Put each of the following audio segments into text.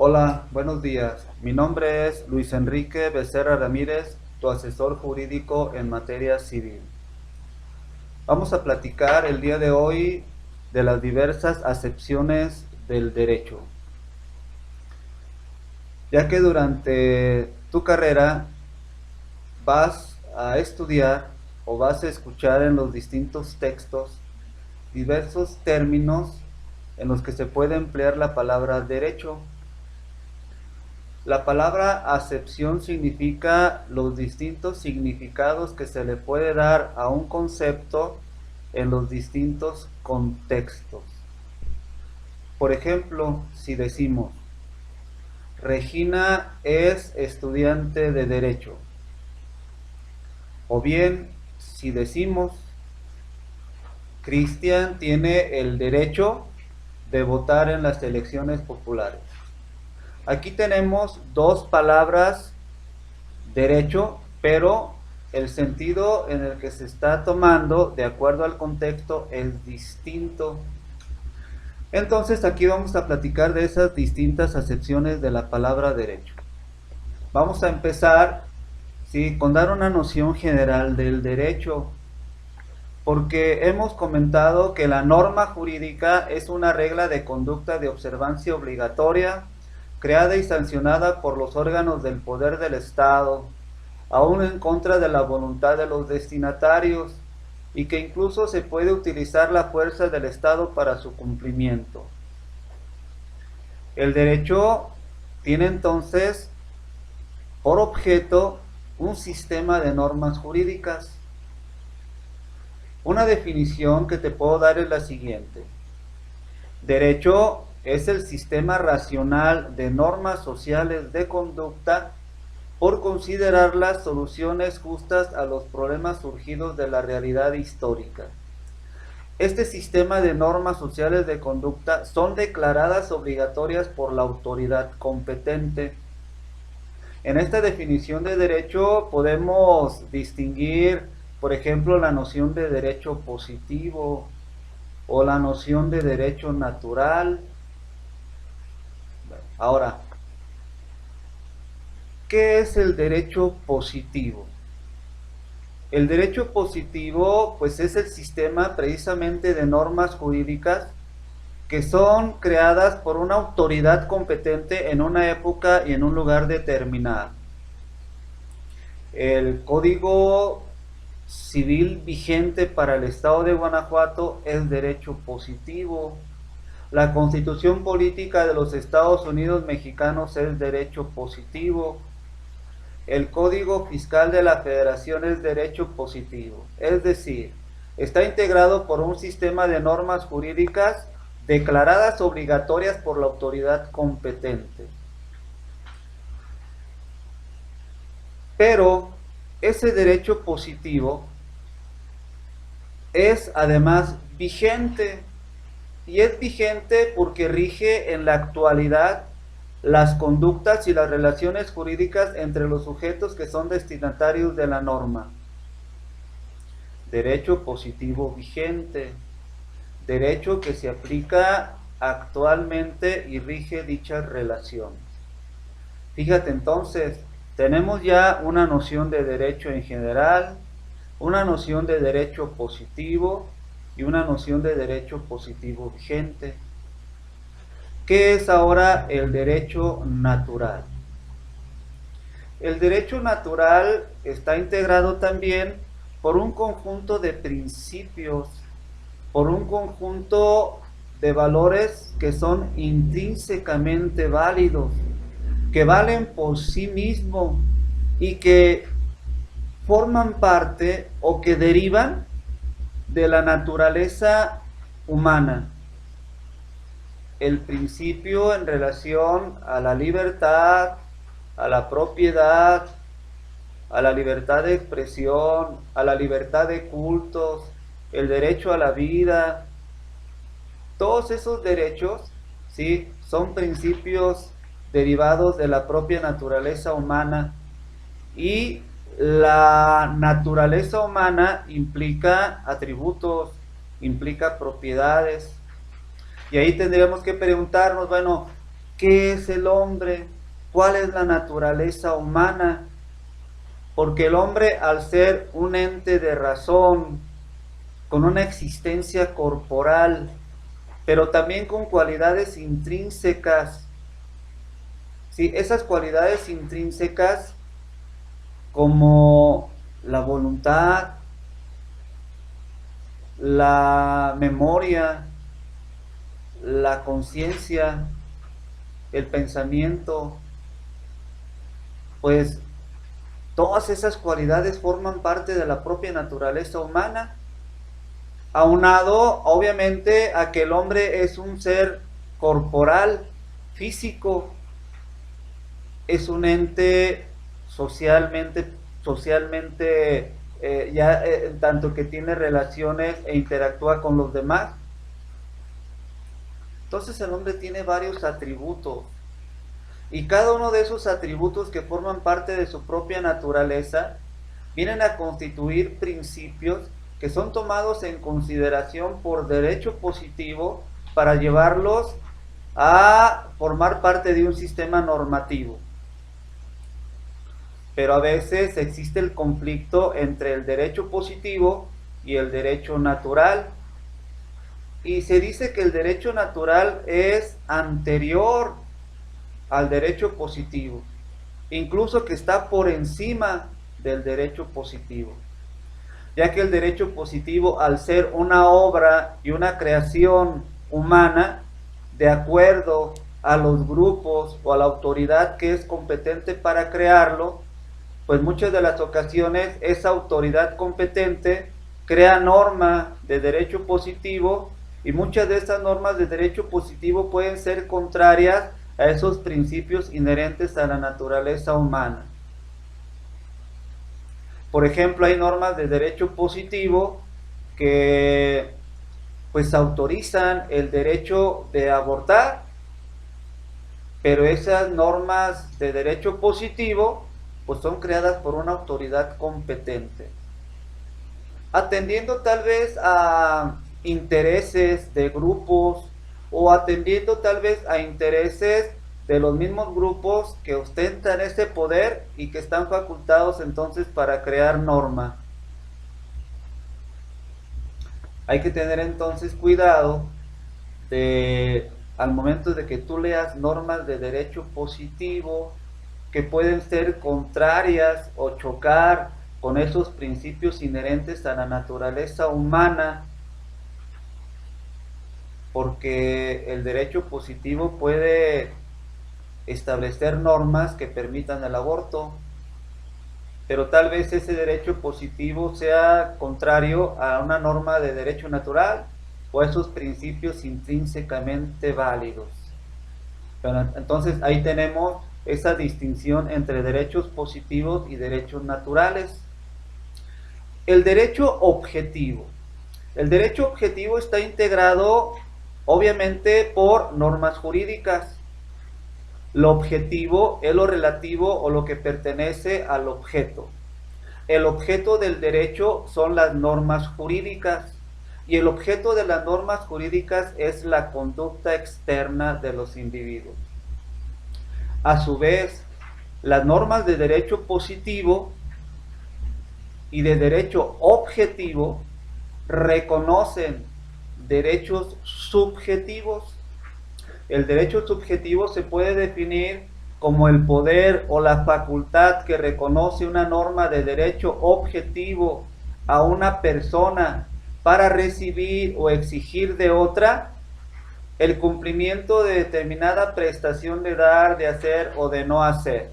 Hola, buenos días. Mi nombre es Luis Enrique Becerra Ramírez, tu asesor jurídico en materia civil. Vamos a platicar el día de hoy de las diversas acepciones del derecho, ya que durante tu carrera vas a estudiar o vas a escuchar en los distintos textos diversos términos en los que se puede emplear la palabra derecho. La palabra acepción significa los distintos significados que se le puede dar a un concepto en los distintos contextos. Por ejemplo, si decimos, Regina es estudiante de Derecho, o bien si decimos, Cristian tiene el derecho de votar en las elecciones populares. Aquí tenemos dos palabras derecho, pero el sentido en el que se está tomando, de acuerdo al contexto, es distinto. Entonces aquí vamos a platicar de esas distintas acepciones de la palabra derecho. Vamos a empezar, ¿sí?, con dar una noción general del derecho, porque hemos comentado que la norma jurídica es una regla de conducta de observancia obligatoria, creada y sancionada por los órganos del poder del Estado, aún en contra de la voluntad de los destinatarios, y que incluso se puede utilizar la fuerza del Estado para su cumplimiento. El derecho tiene entonces por objeto un sistema de normas jurídicas. Una definición que te puedo dar es la siguiente. Derecho es el sistema racional de normas sociales de conducta por considerarlas soluciones justas a los problemas surgidos de la realidad histórica. Este sistema de normas sociales de conducta son declaradas obligatorias por la autoridad competente. En esta definición de derecho podemos distinguir, por ejemplo, la noción de derecho positivo o la noción de derecho natural. Ahora, ¿qué es el derecho positivo? El derecho positivo, pues, es el sistema precisamente de normas jurídicas que son creadas por una autoridad competente en una época y en un lugar determinado. El Código Civil vigente para el Estado de Guanajuato es derecho positivo. La Constitución Política de los Estados Unidos Mexicanos es derecho positivo. El Código Fiscal de la Federación es derecho positivo. Es decir, está integrado por un sistema de normas jurídicas declaradas obligatorias por la autoridad competente. Pero ese derecho positivo es además vigente, y es vigente porque rige en la actualidad las conductas y las relaciones jurídicas entre los sujetos que son destinatarios de la norma. Derecho positivo vigente, derecho que se aplica actualmente y rige dichas relaciones. Fíjate entonces, tenemos ya una noción de derecho en general, una noción de derecho positivo y una noción de derecho positivo vigente. ¿Qué es ahora el derecho natural? El derecho natural está integrado también por un conjunto de principios, por un conjunto de valores que son intrínsecamente válidos, que valen por sí mismos y que forman parte o que derivan de la naturaleza humana. El principio en relación a la libertad, a la propiedad, a la libertad de expresión, a la libertad de cultos, el derecho a la vida, todos esos derechos, ¿sí?, son principios derivados de la propia naturaleza humana, y la naturaleza humana implica atributos, implica propiedades. Y ahí tendríamos que preguntarnos, bueno, ¿Qué es el hombre? ¿Cuál es la naturaleza humana? Porque el hombre, al ser un ente de razón, con una existencia corporal, pero también con cualidades intrínsecas, ¿sí? Esas cualidades intrínsecas como la voluntad, la memoria, la conciencia, el pensamiento, pues todas esas cualidades forman parte de la propia naturaleza humana, aunado obviamente a que el hombre es un ser corporal, físico, es un ente socialmente tanto que tiene relaciones e interactúa con los demás. Entonces el hombre tiene varios atributos y cada uno de esos atributos que forman parte de su propia naturaleza vienen a constituir principios que son tomados en consideración por derecho positivo para llevarlos a formar parte de un sistema normativo. Pero a veces existe el conflicto entre el derecho positivo y el derecho natural. Y se dice que el derecho natural es anterior al derecho positivo, incluso que está por encima del derecho positivo, ya que el derecho positivo, al ser una obra y una creación humana, de acuerdo a los grupos o a la autoridad que es competente para crearlo, pues muchas de las ocasiones esa autoridad competente crea norma de derecho positivo y muchas de esas normas de derecho positivo pueden ser contrarias a esos principios inherentes a la naturaleza humana. Por ejemplo, hay normas de derecho positivo que pues autorizan el derecho de abortar, pero esas normas de derecho positivo pues son creadas por una autoridad competente, atendiendo tal vez a intereses de grupos o atendiendo tal vez a intereses de los mismos grupos que ostentan ese poder y que están facultados entonces para crear norma. Hay que tener entonces cuidado de, al momento de que tú leas normas de derecho positivo que pueden ser contrarias o chocar con esos principios inherentes a la naturaleza humana, porque el derecho positivo puede establecer normas que permitan el aborto, pero tal vez ese derecho positivo sea contrario a una norma de derecho natural o a esos principios intrínsecamente válidos. Pero entonces ahí tenemos esa distinción entre derechos positivos y derechos naturales. El derecho objetivo. El derecho objetivo está integrado obviamente por normas jurídicas. Lo objetivo es lo relativo o lo que pertenece al objeto. El objeto del derecho son las normas jurídicas y el objeto de las normas jurídicas es la conducta externa de los individuos. A su vez, las normas de derecho positivo y de derecho objetivo reconocen derechos subjetivos. El derecho subjetivo se puede definir como el poder o la facultad que reconoce una norma de derecho objetivo a una persona para recibir o exigir de otra el cumplimiento de determinada prestación de dar, de hacer o de no hacer.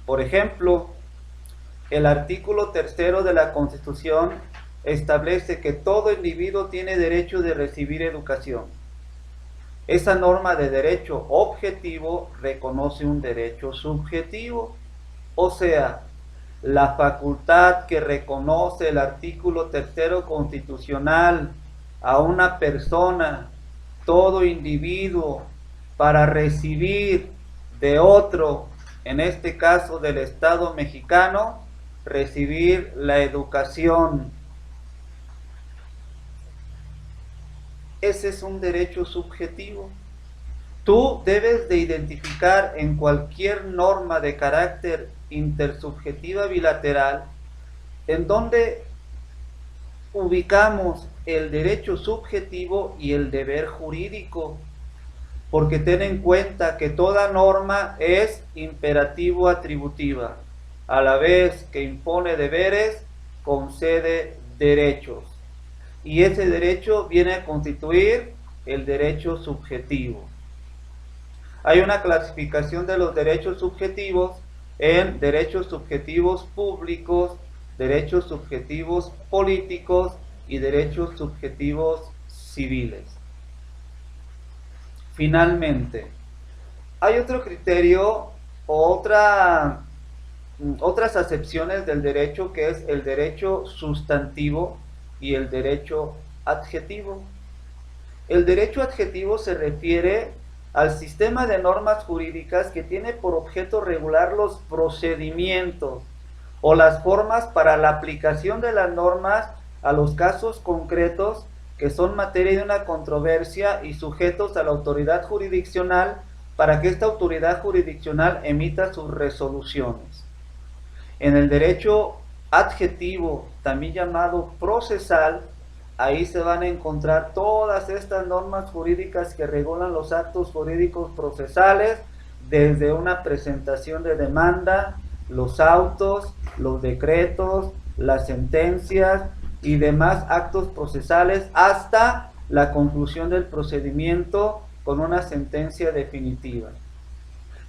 Por ejemplo, el artículo 3 de la Constitución establece que todo individuo tiene derecho de recibir educación. Esa norma de derecho objetivo reconoce un derecho subjetivo, o sea, la facultad que reconoce el artículo 3 constitucional a una persona, todo individuo, para recibir de otro, en este caso del Estado mexicano, recibir la educación. Ese es un derecho subjetivo. Tú debes de identificar en cualquier norma de carácter intersubjetiva bilateral en donde ubicamos el derecho subjetivo y el deber jurídico, porque ten en cuenta que toda norma es imperativo atributiva, a la vez que impone deberes, concede derechos, y ese derecho viene a constituir el derecho subjetivo. Hay una clasificación de los derechos subjetivos en derechos subjetivos públicos, derechos subjetivos políticos y derechos subjetivos civiles. Finalmente, hay otro criterio o otras acepciones del derecho, que es el derecho sustantivo y el derecho adjetivo. El derecho adjetivo se refiere al sistema de normas jurídicas que tiene por objeto regular los procedimientos o las formas para la aplicación de las normas a los casos concretos que son materia de una controversia y sujetos a la autoridad jurisdiccional para que esta autoridad jurisdiccional emita sus resoluciones. En el derecho adjetivo, también llamado procesal, ahí se van a encontrar todas estas normas jurídicas que regulan los actos jurídicos procesales, desde una presentación de demanda, los autos, los decretos, las sentencias y demás actos procesales, hasta la conclusión del procedimiento con una sentencia definitiva.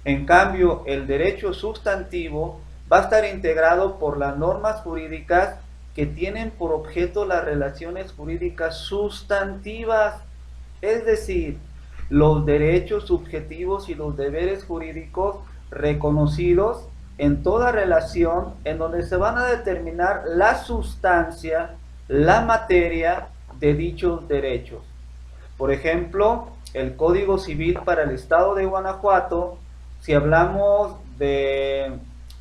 En cambio, el derecho sustantivo va a estar integrado por las normas jurídicas que tienen por objeto las relaciones jurídicas sustantivas, es decir, los derechos subjetivos y los deberes jurídicos reconocidos en toda relación en donde se van a determinar la sustancia, la materia de dichos derechos. Por ejemplo, el Código Civil para el Estado de Guanajuato, si hablamos de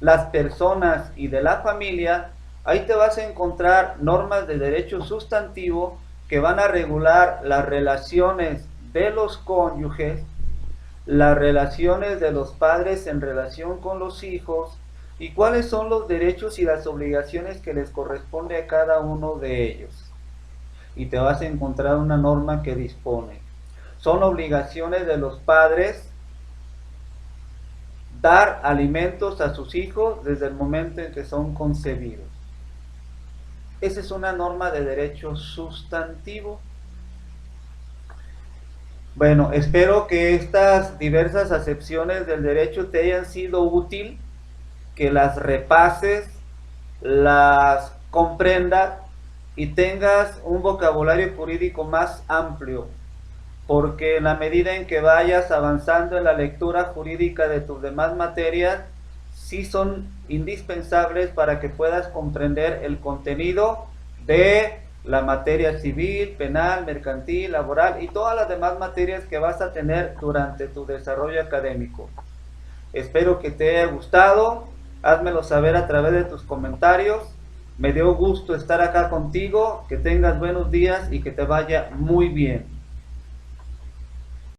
las personas y de la familia, ahí te vas a encontrar normas de derecho sustantivo que van a regular las relaciones de los cónyuges, las relaciones de los padres en relación con los hijos y cuáles son los derechos y las obligaciones que les corresponde a cada uno de ellos. Y te vas a encontrar una norma que dispone: son obligaciones de los padres dar alimentos a sus hijos desde el momento en que son concebidos. Esa es una norma de derecho sustantivo. Bueno, espero que estas diversas acepciones del derecho te hayan sido útil, que las repases, las comprendas y tengas un vocabulario jurídico más amplio, porque en la medida en que vayas avanzando en la lectura jurídica de tus demás materias, sí son indispensables para que puedas comprender el contenido de la materia civil, penal, mercantil, laboral y todas las demás materias que vas a tener durante tu desarrollo académico. Espero que te haya gustado, házmelo saber a través de tus comentarios. Me dio gusto estar acá contigo, que tengas buenos días y que te vaya muy bien.